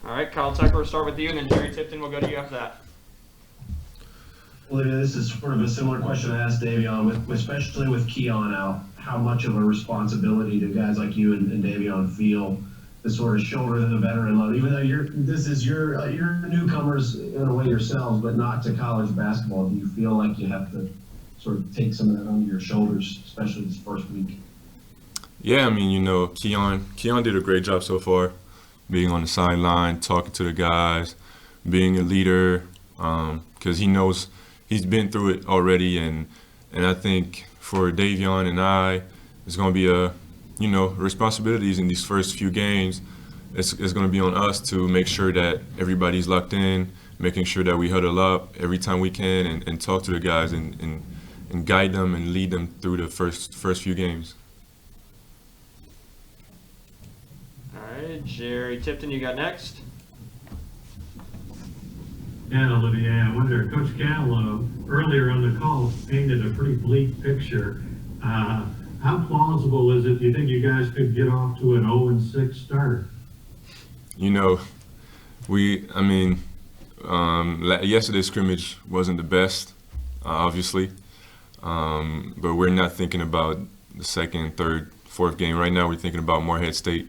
All right, Kyle Tucker, we'll start with you, and then Jerry Tipton will go to you after that. Olivier, this is sort of a similar question I asked Davion, especially with Keon out. How much of a responsibility do guys like you and Davion feel to sort of shoulder the veteran load, even though this is you're newcomers in a way yourselves, but not to college basketball? Do you feel like you have to sort of take some of that onto your shoulders, especially this first week? Yeah, I mean, Keon did a great job so far, being on the sideline, talking to the guys, being a leader, because he knows he's been through it already, and I think for Davion and I, it's going to be responsibilities in these first few games. It's going to be on us to make sure that everybody's locked in, making sure that we huddle up every time we can and talk to the guys and guide them and lead them through the first few games. All right, Jerry Tipton, you got next. And Olivier, I wonder, Coach Cal earlier on the call painted a pretty bleak picture. How plausible is it, do you think you guys could get off to an 0-6 start? Yesterday's scrimmage wasn't the best, obviously, but we're not thinking about the second, third, fourth game. Right now we're thinking about Morehead State.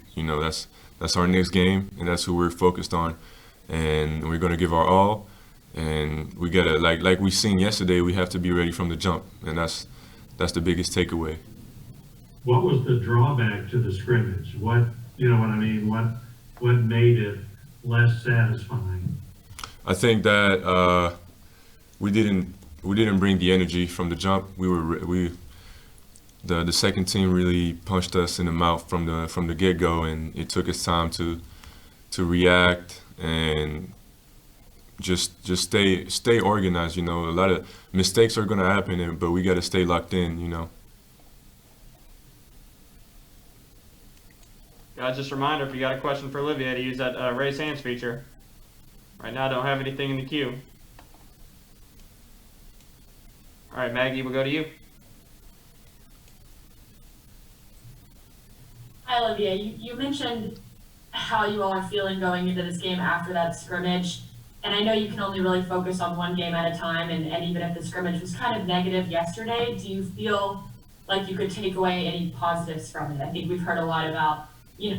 That's our next game, and that's who we're focused on. And we're going to give our all, and we got to, like we seen yesterday, we have to be ready from the jump, and that's the biggest takeaway. What was the drawback to the scrimmage? What made it less satisfying? I think that we didn't bring the energy from the jump. The second team really punched us in the mouth from the get-go, and it took us time to react and just stay organized. A lot of mistakes are going to happen, but we got to stay locked in. Guys, just a reminder, if you got a question for Olivier, to use that raise hands feature. Right now, I don't have anything in the queue. All right, Maggie, we'll go to you. Hi, Olivier. You mentioned how you all are feeling going into this game after that scrimmage. And I know you can only really focus on one game at a time, and even if the scrimmage was kind of negative yesterday, do you feel like you could take away any positives from it? I think we've heard a lot about,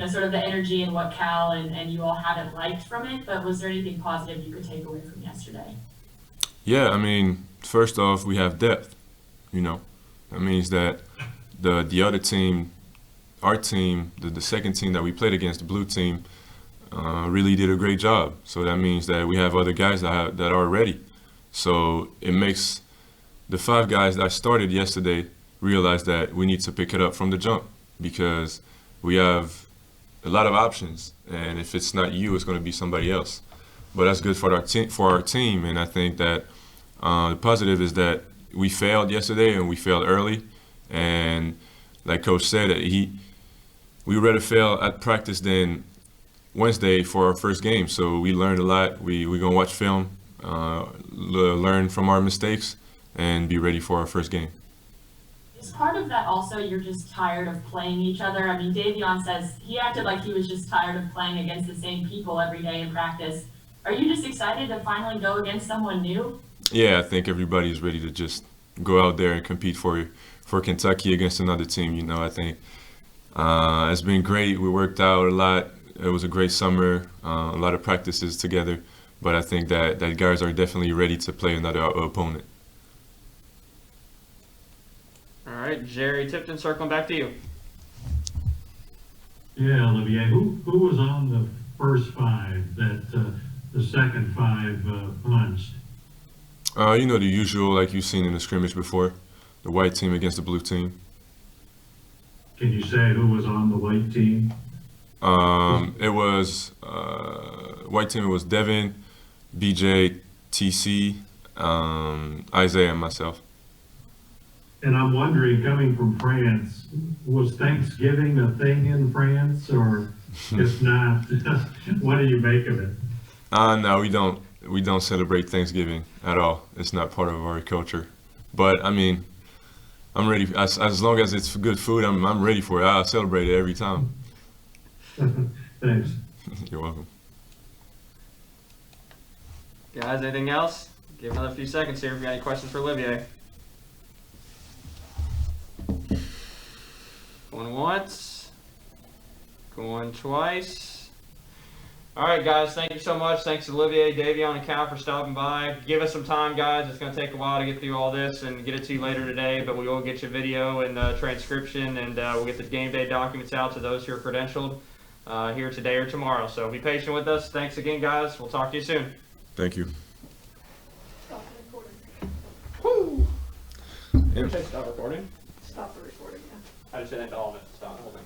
sort of the energy and what Cal and you all haven't liked from it, but was there anything positive you could take away from yesterday? Yeah, first off, we have depth. That means that the other team, our team, the second team that we played against, the blue team, really did a great job. So that means that we have other guys that are ready. So it makes the 5 guys that started yesterday realize that we need to pick it up from the jump, because we have a lot of options, and if it's not you, it's going to be somebody else. But that's good for our team, and I think that the positive is that we failed yesterday, and we failed early, and like Coach said, we would rather fail at practice than Wednesday for our first game. So we learned a lot. We're going to watch film, learn from our mistakes, and be ready for our first game. Is part of that also you're just tired of playing each other? Davion says he acted like he was just tired of playing against the same people every day in practice. Are you just excited to finally go against someone new? Yeah, I think everybody's ready to just go out there and compete for Kentucky against another team. I think it's been great. We worked out a lot. It was a great summer, a lot of practices together. But I think that guys are definitely ready to play another opponent. All right, Jerry Tipton, circling back to you. Yeah, Olivier, who was on the first 5 that the second 5 punched? The usual, like you've seen in the scrimmage before, the white team against the blue team. Can you say who was on the white team? It was white team. It was Devin, BJ, TC, Isaiah, and myself. And I'm wondering, coming from France, was Thanksgiving a thing in France, or if not, what do you make of it? No, we don't celebrate Thanksgiving at all. It's not part of our culture. But I'm ready. As long as it's good food, I'm ready for it. I'll celebrate it every time. Thanks. You're welcome. Guys, anything else? Give another few seconds here if you got any questions for Olivier. Going once. Going twice. All right, guys, thank you so much. Thanks to Olivier, Davion, and Cal for stopping by. Give us some time, guys. It's going to take a while to get through all this and get it to you later today, but we will get you video and transcription, and we'll get the game day documents out to those who are credentialed here today or tomorrow. So be patient with us. Thanks again, guys. We'll talk to you soon. Thank you. Stop the recording. Woo! Yeah. Stop recording. Stop the recording, yeah. I just hit end all of it. Stop holding.